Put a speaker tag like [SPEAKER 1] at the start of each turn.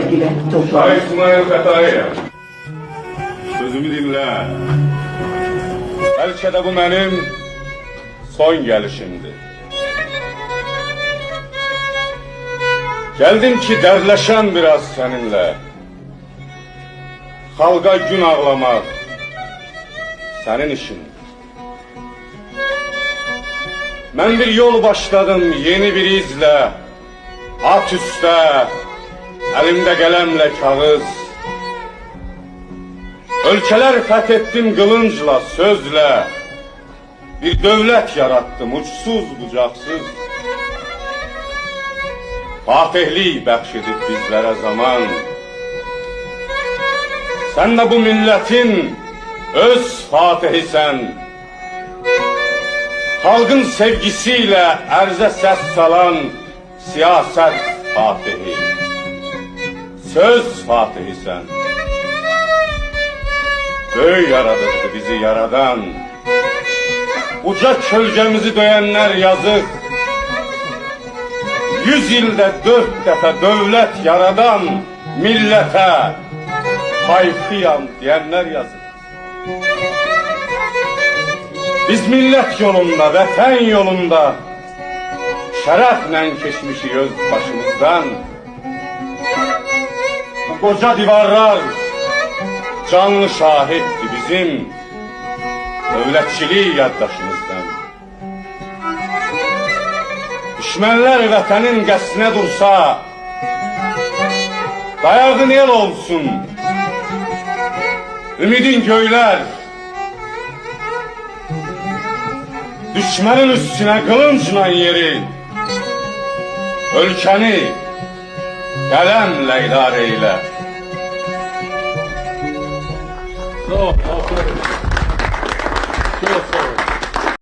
[SPEAKER 1] sevgili Tufan.
[SPEAKER 2] Ay İsmail Xətaiyə, sözümü dinlə. Bəlkə də bu mənim son gəlişimdir. Gəldim ki, dərdləşən biraz səninlə. Xalqa gün ağlamaq sənin işindir. Mən bir yol başladım yeni bir izlə. At üstə, əlimdə qələmlə kağız. Ölkələr fəth etdim qılıncla, sözlə. Bir dövlət yarattım uçsuz bucaqsız. Fatihlik bəxş edib bizlərə zaman. Sən də bu millətin öz fatihisən. Xalqın sevgisiyle ərzə səs salan siyasət fatihi. Söz fatihisən. Böyük yaradıcı bizi yaradan. Uca kölgəmizi döyənlər yazıq. 100 ildə 4 dəfə dövlət yaradan millətə hayfıyam deyənlər yazıq. Biz millət yolunda, vətən yolunda şərəflə keçmişik öz başımızdan. Bu qoca divarlar canlı şahiddir bizim dövlətçilik yaddaşımızdan. Düşmənlər vətənin qəsrinə dursa, dayağın el olsun, ümidin göylər. Düşmənin üstünə qılıncla yeri, ölkəni qələmlə idarə eylə.